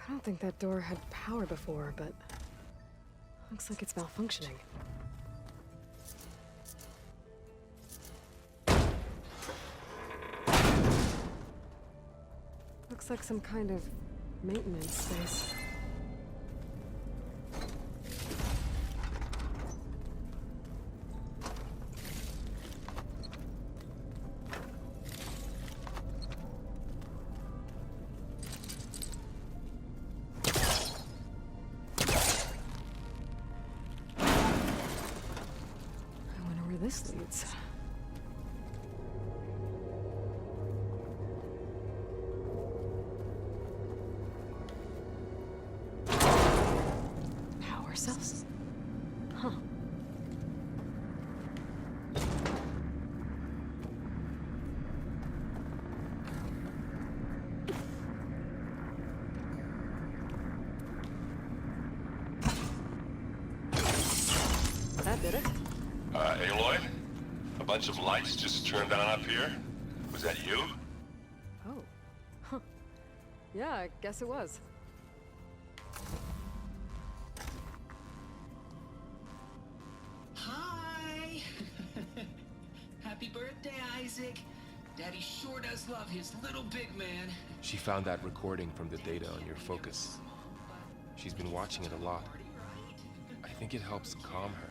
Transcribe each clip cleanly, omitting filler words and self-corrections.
I don't think that door had power before, but looks like it's malfunctioning. Looks like some kind of maintenance space. This leads. Power cells? Huh. That did it. Aloy? A bunch of lights just turned on up here? Was that you? Oh. Huh. Yeah, I guess it was. Hi! Happy birthday, Isaac. Daddy sure does love his little big man. She found that recording from the data on your focus. She's been watching it a lot. I think it helps calm her.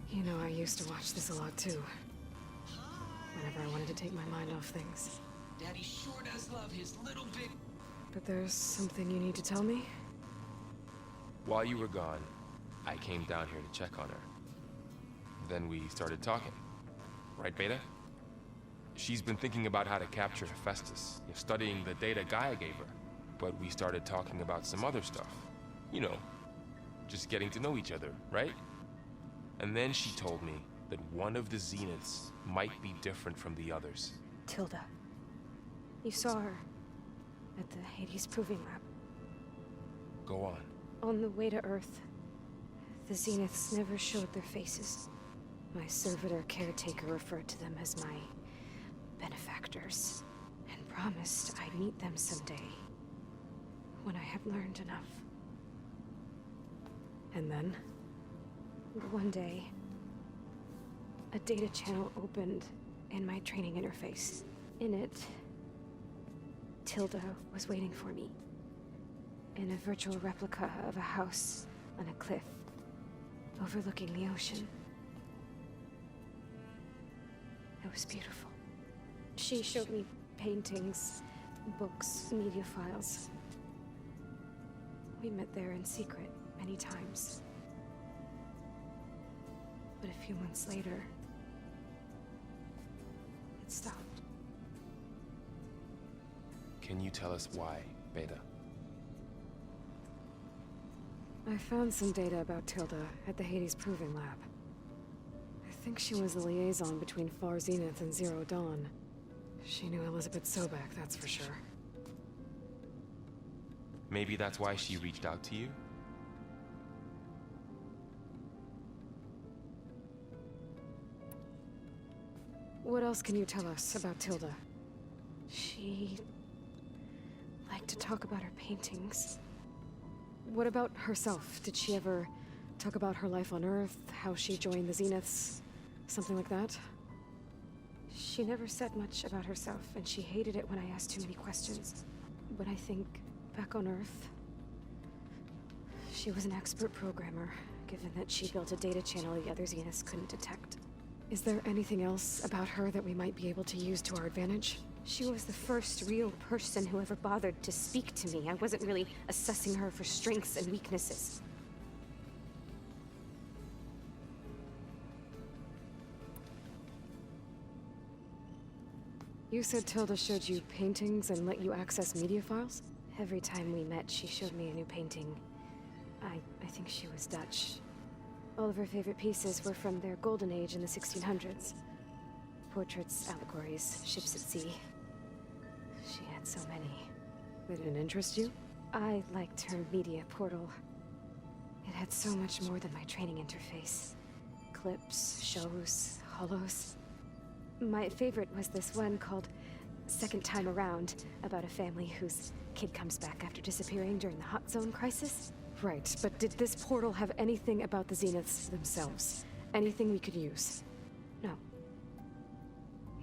You know, I used to watch this a lot too. Whenever I wanted to take my mind off things. Daddy sure does love his little big... But there's something you need to tell me? While you were gone, I came down here to check on her. Then we started talking. Right, Beta? She's been thinking about how to capture Hephaestus, studying the data Gaia gave her. But we started talking about some other stuff. You know, just getting to know each other, right? And then she told me that one of the Zeniths might be different from the others. Tilda. You saw her at the Hades Proving Lab. Go on. On the way to Earth, the Zeniths never showed their faces. My servitor caretaker referred to them as my benefactors, and promised I'd meet them someday, when I had learned enough. And then, one day, a data channel opened in my training interface. In it, Tilda was waiting for me, in a virtual replica of a house on a cliff, overlooking the ocean. It was beautiful. She showed me paintings, books, media files. We met there in secret many times. But a few months later, it stopped. Can you tell us why, Beta? I found some data about Tilda at the Hades Proving Lab. I think she was the liaison between Far Zenith and Zero Dawn. She knew Elizabeth Sobek, that's for sure. Maybe that's why she reached out to you? What else can you tell us about Tilda? She liked to talk about her paintings. What about herself? Did she ever talk about her life on Earth, how she joined the Zeniths, something like that? She never said much about herself, and she hated it when I asked too many questions. But I think, back on Earth, she was an expert programmer, given that she built a data channel the other Zeniths couldn't detect. Is there anything else about her that we might be able to use to our advantage? She was the first real person who ever bothered to speak to me. I wasn't really assessing her for strengths and weaknesses. You said Tilda showed you paintings and let you access media files? Every time we met, she showed me a new painting. I think she was Dutch. All of her favorite pieces were from their golden age in the 1600s. Portraits, allegories, ships at sea. She had so many. They didn't interest you? I liked her media portal. It had so much more than my training interface. Clips, shows, holos. My favorite was this one called Second Time Around, about a family whose kid comes back after disappearing during the Hot Zone crisis. Right, but did this portal have anything about the Zeniths themselves? Anything we could use? No.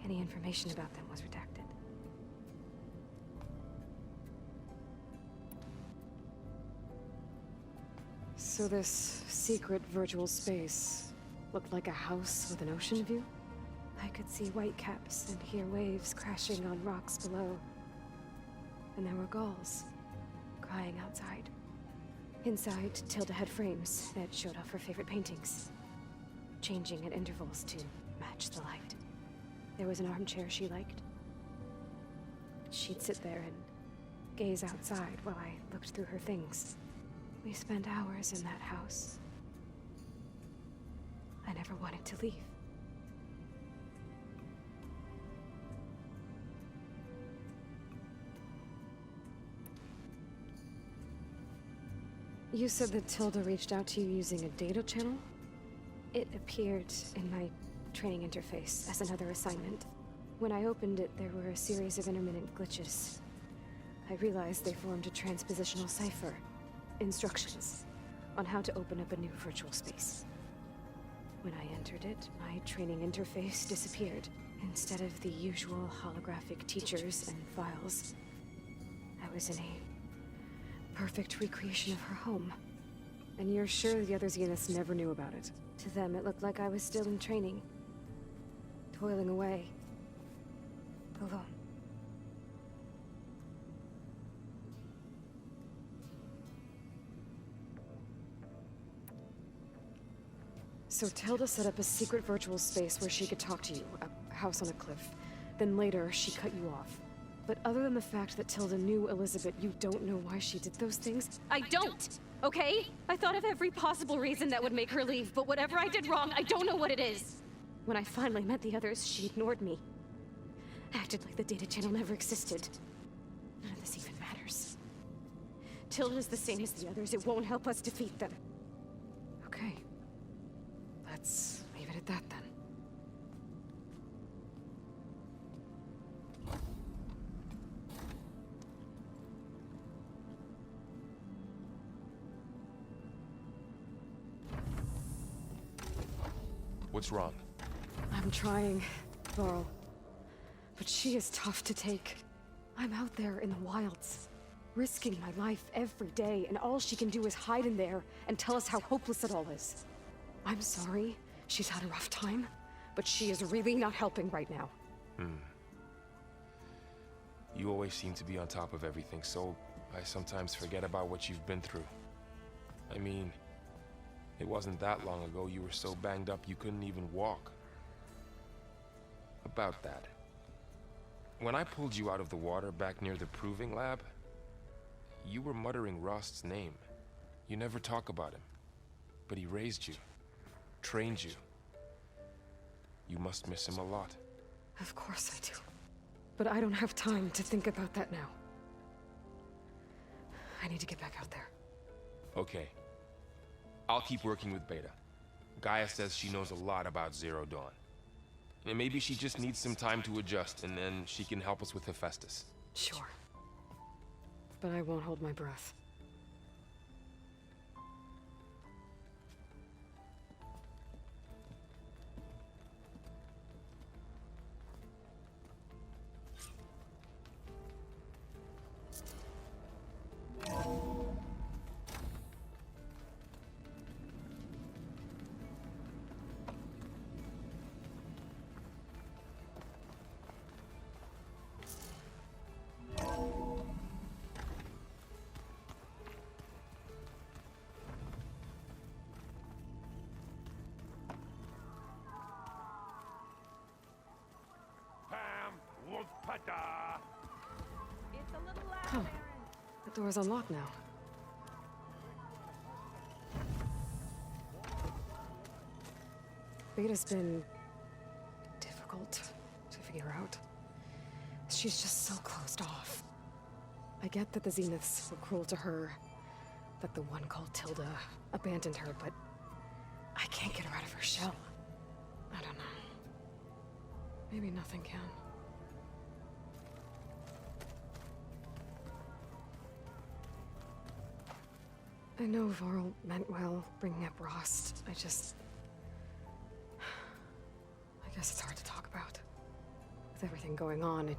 Any information about them was redacted. So this secret virtual space looked like a house with an ocean view? I could see whitecaps and hear waves crashing on rocks below. And there were gulls crying outside. Inside, Tilda had frames that showed off her favorite paintings, changing at intervals to match the light. There was an armchair she liked. She'd sit there and gaze outside while I looked through her things. We spent hours in that house. I never wanted to leave. You said that Tilda reached out to you using a data channel? It appeared in my training interface as another assignment. When I opened it, there were a series of intermittent glitches. I realized they formed a transpositional cipher. Instructions on how to open up a new virtual space. When I entered it, my training interface disappeared. Instead of the usual holographic teachers and files, I was in a perfect recreation of her home. And you're sure the other Zeniths never knew about it? To them, it looked like I was still in training. Toiling away. Alone. So Tilda set up a secret virtual space where she could talk to you, a house on a cliff. Then later, she cut you off. But other than the fact that Tilda knew Elizabeth, you don't know why she did those things? I don't! Okay? I thought of every possible reason that would make her leave, but whatever I did wrong, I don't know what it is. When I finally met the others, she ignored me. Acted like the data channel never existed. None of this even matters. Tilda's the same as the others. It won't help us defeat them. Okay. Let's leave it at that then. What's wrong? I'm trying, Varl. But she is tough to take. I'm out there in the wilds, risking my life every day, and all she can do is hide in there and tell us how hopeless it all is. I'm sorry, she's had a rough time, but she is really not helping right now. You always seem to be on top of everything, so I sometimes forget about what you've been through. I mean, it wasn't that long ago you were so banged up you couldn't even walk. About that. When I pulled you out of the water back near the proving lab, you were muttering Rost's name. You never talk about him. But he raised you, trained you. You must miss him a lot. Of course I do. But I don't have time to think about that now. I need to get back out there. Okay. I'll keep working with Beta. Gaia says she knows a lot about Zero Dawn. And maybe she just needs some time to adjust, and then she can help us with Hephaestus. Sure. But I won't hold my breath. Oh, the door's unlocked now. Beta's been difficult to figure out. She's just so closed off. I get that the Zeniths were cruel to her, that the one called Tilda abandoned her, but I can't get her out of her shell. I don't know. Maybe nothing can. I know Varl meant well, bringing up Rost. I guess it's hard to talk about. With everything going on, it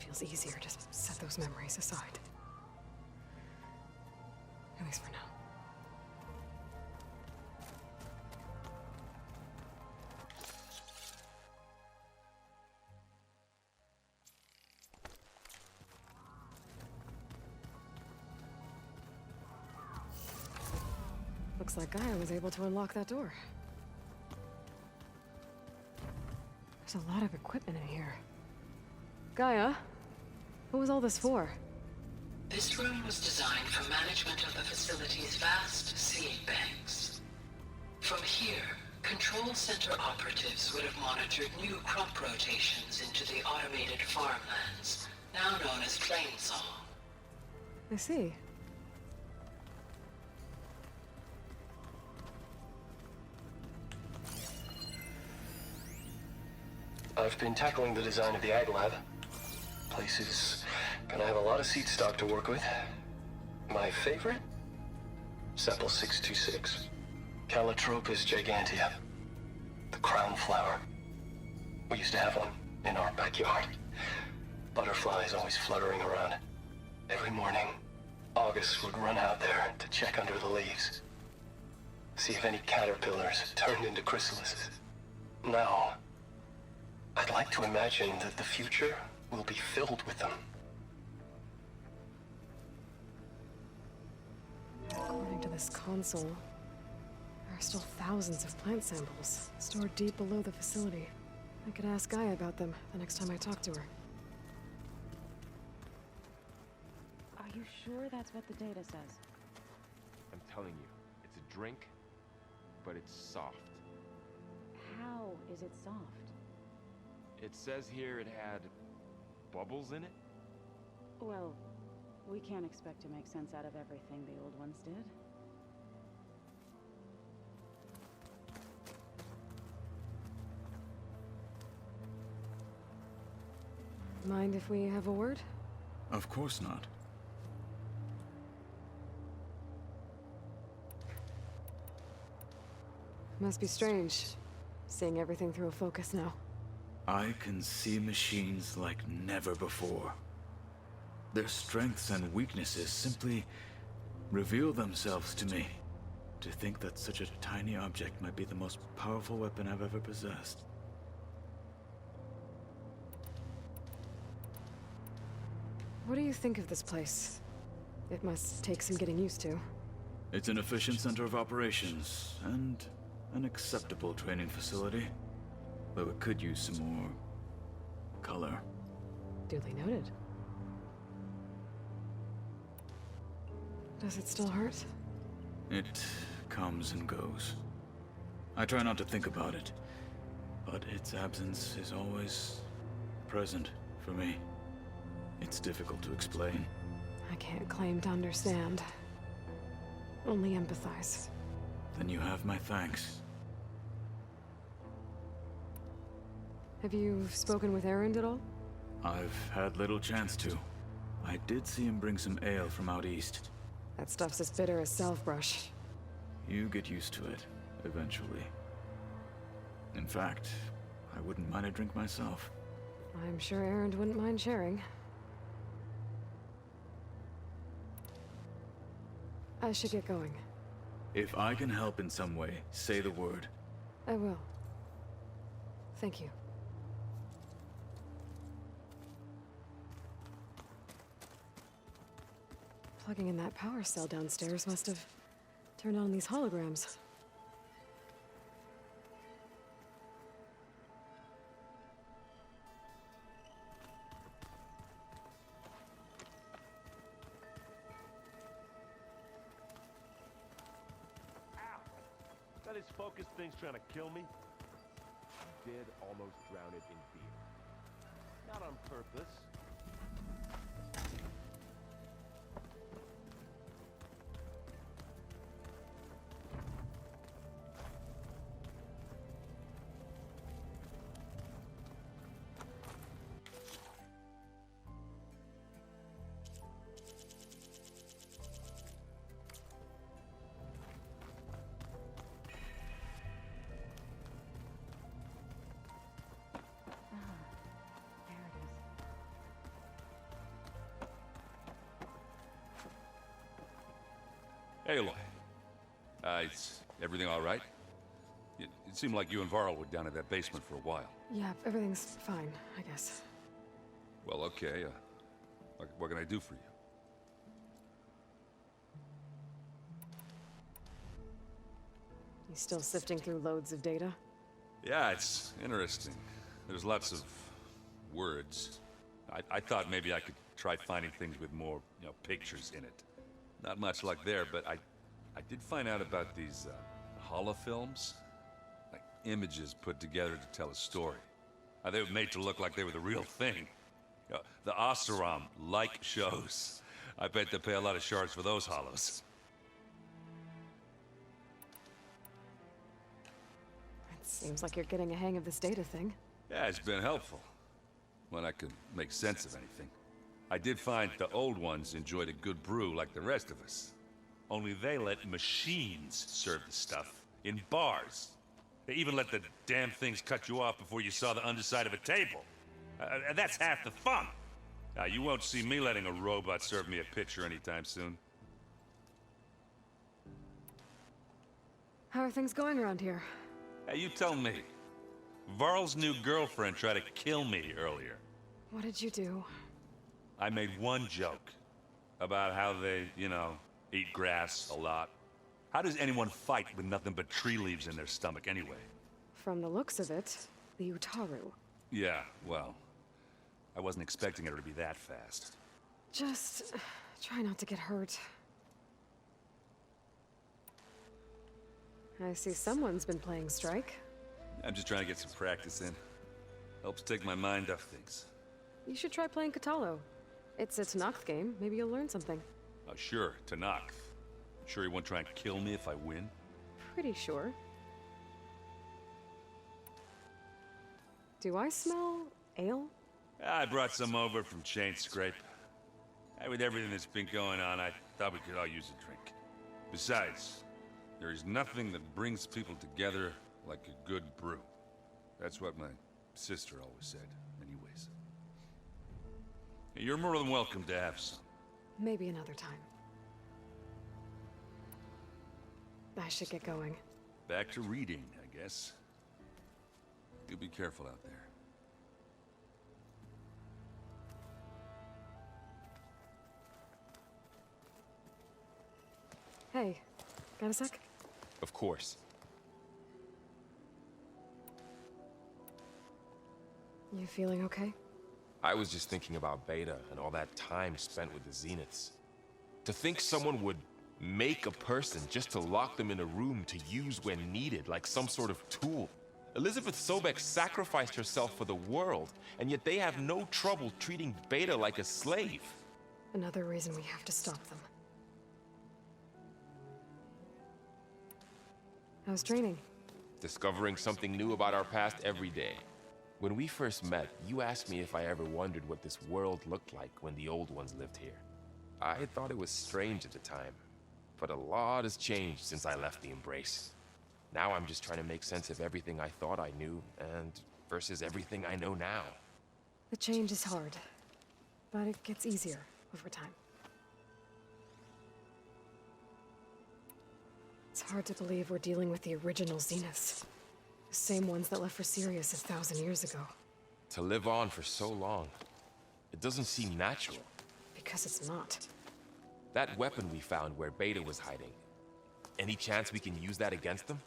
feels easier to set those memories aside. At least for now. Looks like Gaia was able to unlock that door. There's a lot of equipment in here. Gaia, what was all this for? This room was designed for management of the facility's vast seed banks. From here, control center operatives would have monitored new crop rotations into the automated farmlands, now known as Plainsong. I see. I've been tackling the design of the Ag Lab. Place is gonna have a lot of seed stock to work with. My favorite? Sample 626. Calotropis gigantea. The crown flower. We used to have one in our backyard. Butterflies always fluttering around. Every morning, August would run out there to check under the leaves. See if any caterpillars turned into chrysalises. Now, I'd like to imagine that the future will be filled with them. According to this console, there are still thousands of plant samples stored deep below the facility. I could ask Gaia about them the next time I talk to her. Are you sure that's what the data says? I'm telling you, it's a drink, but it's soft. How is it soft? It says here it had bubbles in it? Well, we can't expect to make sense out of everything the old ones did. Mind if we have a word? Of course not. Must be strange, seeing everything through a focus now. I can see machines like never before. Their strengths and weaknesses simply reveal themselves to me. To think that such a tiny object might be the most powerful weapon I've ever possessed. What do you think of this place? It must take some getting used to. It's an efficient center of operations, and an acceptable training facility. Though it could use some more color. Duly noted. Does it still hurt? It comes and goes. I try not to think about it, but its absence is always present for me. It's difficult to explain. I can't claim to understand. Only empathize. Then you have my thanks. Have you spoken with Erend at all? I've had little chance to. I did see him bring some ale from out east. That stuff's as bitter as self-brush. You get used to it, eventually. In fact, I wouldn't mind a drink myself. I'm sure Erend wouldn't mind sharing. I should get going. If I can help in some way, say the word. I will. Thank you. Plugging in that power cell downstairs must have turned on these holograms. That his focus thing's trying to kill me? You did almost drown it in beer. Not on purpose. Hey, Aloy. Is everything all right? It seemed like you and Varl were down at that basement for a while. Yeah, everything's fine, I guess. Well, okay. What can I do for you? You still sifting through loads of data? Yeah, it's interesting. There's lots of words. I thought maybe I could try finding things with more, pictures in it. Not much luck there, but I did find out about these holofilms. Like images put together to tell a story. They were made to look like they were the real thing. The Oseram like shows. I bet they pay a lot of shards for those hollows. It seems like you're getting a hang of this data thing. Yeah, it's been helpful. When I could make sense of anything. I did find the old ones enjoyed a good brew like the rest of us. Only they let machines serve the stuff in bars. They even let the damn things cut you off before you saw the underside of a table. That's half the fun. Now, you won't see me letting a robot serve me a picture anytime soon. How are things going around here? Hey, you tell me. Varl's new girlfriend tried to kill me earlier. What did you do? I made one joke about how they, eat grass a lot. How does anyone fight with nothing but tree leaves in their stomach anyway? From the looks of it, the Utaru. Yeah, well, I wasn't expecting her to be that fast. Just try not to get hurt. I see someone's been playing Strike. I'm just trying to get some practice in. Helps take my mind off things. You should try playing Katalo. It's a Tanakh game. Maybe you'll learn something. Oh, sure, Tanakh. Sure he won't try and kill me if I win? Pretty sure. Do I smell ale? I brought some over from Chain Scrape. With everything that's been going on, I thought we could all use a drink. Besides, there is nothing that brings people together like a good brew. That's what my sister always said, anyways. You're more than welcome to have some. Maybe another time. I should get going. Back to reading, I guess. You be careful out there. Hey, got a sec? Of course. You feeling okay? I was just thinking about Beta and all that time spent with the Zeniths. To think someone would make a person just to lock them in a room to use when needed, like some sort of tool. Elizabeth Sobek sacrificed herself for the world, and yet they have no trouble treating Beta like a slave. Another reason we have to stop them. How's training? Discovering something new about our past every day. When we first met, you asked me if I ever wondered what this world looked like when the old ones lived here. I thought it was strange at the time, but a lot has changed since I left the Embrace. Now I'm just trying to make sense of everything I thought I knew, and versus everything I know now. The change is hard, but it gets easier over time. It's hard to believe we're dealing with the original Zeniths. The same ones that left for Sirius 1,000 years ago. To live on for so long, it doesn't seem natural. Because it's not. That weapon we found where Beta was hiding, any chance we can use that against them?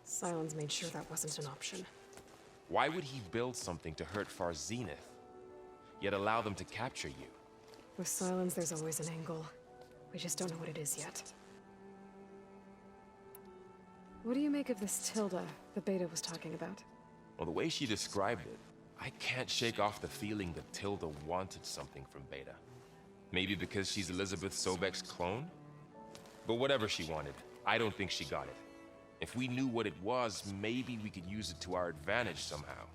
Sylens made sure that wasn't an option. Why would he build something to hurt Far Zenith, yet allow them to capture you? With Sylens, there's always an angle. We just don't know what it is yet. What do you make of this Tilda the Beta was talking about? Well, the way she described it, I can't shake off the feeling that Tilda wanted something from Beta. Maybe because she's Elizabeth Sobek's clone? But whatever she wanted, I don't think she got it. If we knew what it was, maybe we could use it to our advantage somehow.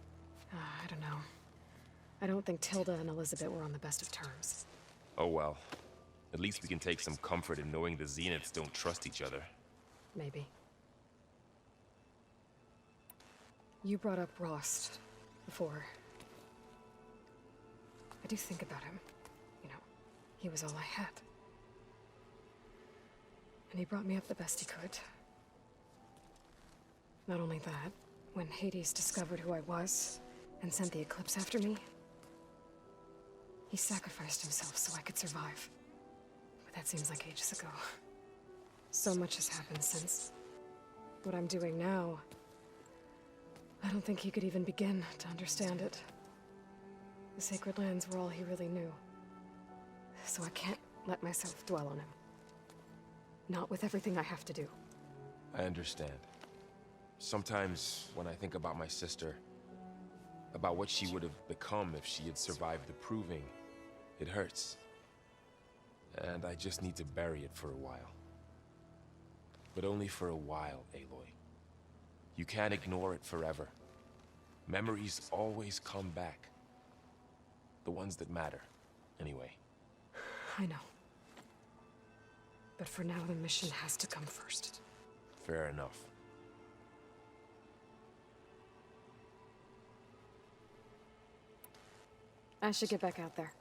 I don't know. I don't think Tilda and Elizabeth were on the best of terms. Oh well. At least we can take some comfort in knowing the Zeniths don't trust each other. Maybe. You brought up Rost before. I do think about him. You know, he was all I had. and he brought me up the best he could. Not only that, when Hades discovered who I was and sent the eclipse after me, he sacrificed himself so I could survive. But that seems like ages ago. So much has happened since. What I'm doing now, I don't think he could even begin to understand it. The sacred lands were all he really knew. So I can't let myself dwell on him. Not with everything I have to do. I understand. Sometimes when I think about my sister, about what she would have become if she had survived the proving, it hurts. And I just need to bury it for a while. But only for a while, Aloy. You can't ignore it forever. Memories always come back. The ones that matter, anyway. I know. But for now, the mission has to come first. Fair enough. I should get back out there.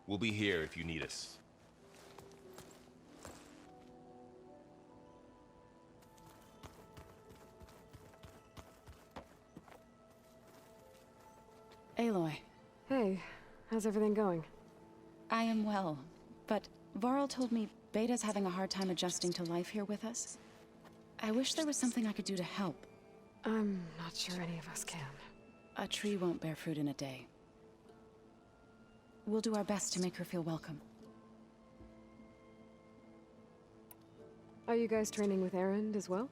We'll be here if you need us. Aloy. Hey, how's everything going? I am well, but Varl told me Beta's having a hard time adjusting to life here with us. I wish there was something I could do to help. I'm not sure any of us can. A tree won't bear fruit in a day. We'll do our best to make her feel welcome. Are you guys training with Erend as well?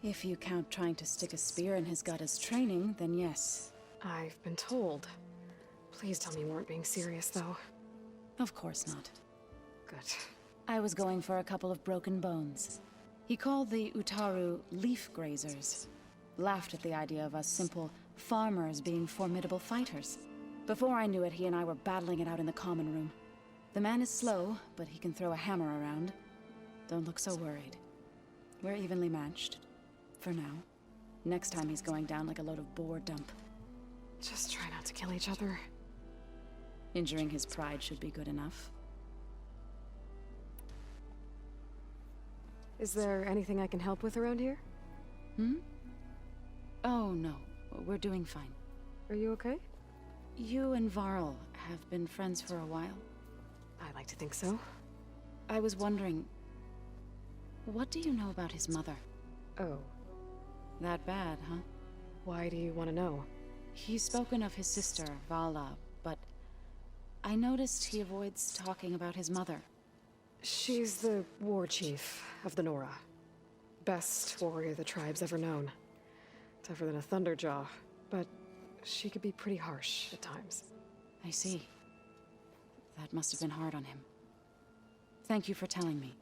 If you count trying to stick a spear in his gut as training, then yes. I've been told. Please tell me you weren't being serious, though. Of course not. Good. I was going for a couple of broken bones. He called the Utaru leaf grazers. Laughed at the idea of us simple farmers being formidable fighters. Before I knew it, he and I were battling it out in the common room. The man is slow, but he can throw a hammer around. Don't look so worried. We're evenly matched. For now. Next time he's going down like a load of boar dump. Just try not to kill each other. Injuring his pride should be good enough. Is there anything I can help with around here? Hmm? Oh, no. We're doing fine. Are you okay? You and Varl have been friends for a while. I like to think so. I was wondering, what do you know about his mother? Oh. That bad, huh? Why do you want to know? He's spoken of his sister, Vala, but I noticed he avoids talking about his mother. She's the war chief of the Nora. Best warrior the tribe's ever known. Tougher than a Thunderjaw, but she could be pretty harsh at times. I see. That must have been hard on him. Thank you for telling me.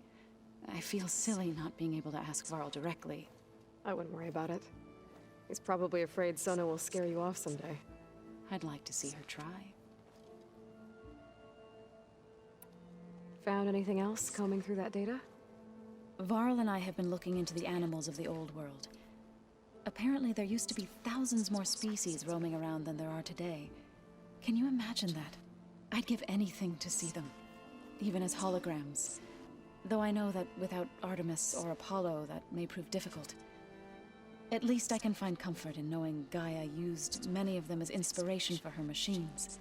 I feel silly not being able to ask Varl directly. I wouldn't worry about it. He's probably afraid Sona will scare you off someday. I'd like to see her try. Found anything else combing through that data? Varl and I have been looking into the animals of the old world. Apparently there used to be thousands more species roaming around than there are today. Can you imagine that? I'd give anything to see them, even as holograms. Though I know that without Artemis or Apollo, that may prove difficult. At least I can find comfort in knowing Gaia used many of them as inspiration for her machines.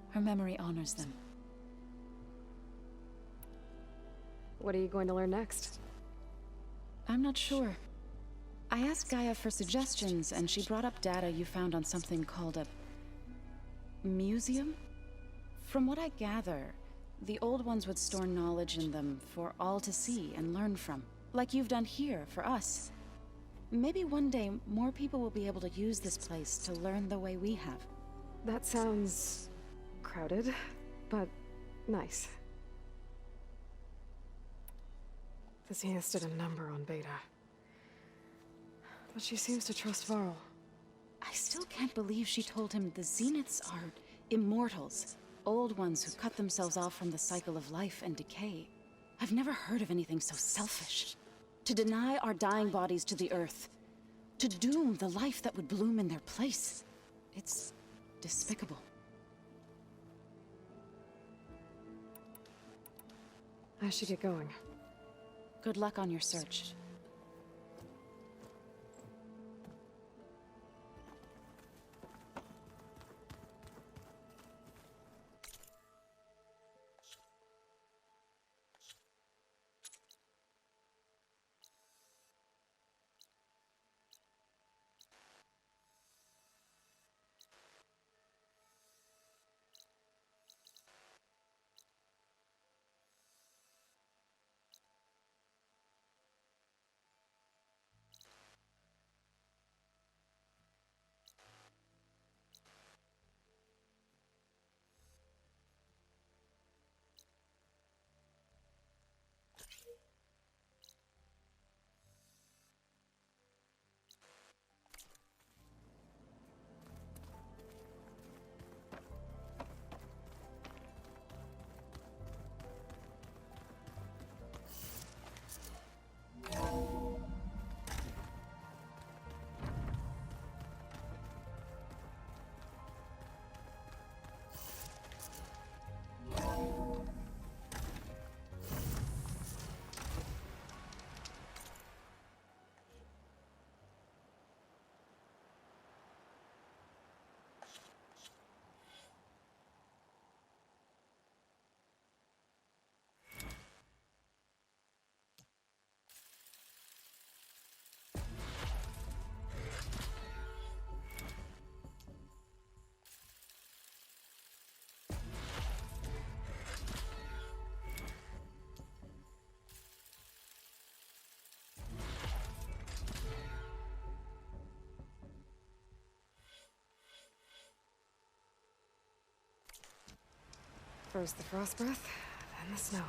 Her memory honors them. What are you going to learn next? I'm not sure. I asked Gaia for suggestions, and she brought up data you found on something called a museum? From what I gather, the old ones would store knowledge in them for all to see and learn from, like you've done here for us. Maybe one day more people will be able to use this place to learn the way we have. That sounds crowded, but nice. The Zenith did a number on Beta. But she seems to trust Varl. I still can't believe she told him the Zeniths are immortals. Old ones who cut themselves off from the cycle of life and decay. I've never heard of anything so selfish. To deny our dying bodies to the earth. To doom the life that would bloom in their place. It's despicable. I should get going. Good luck on your search. First the frost breath, then the snow.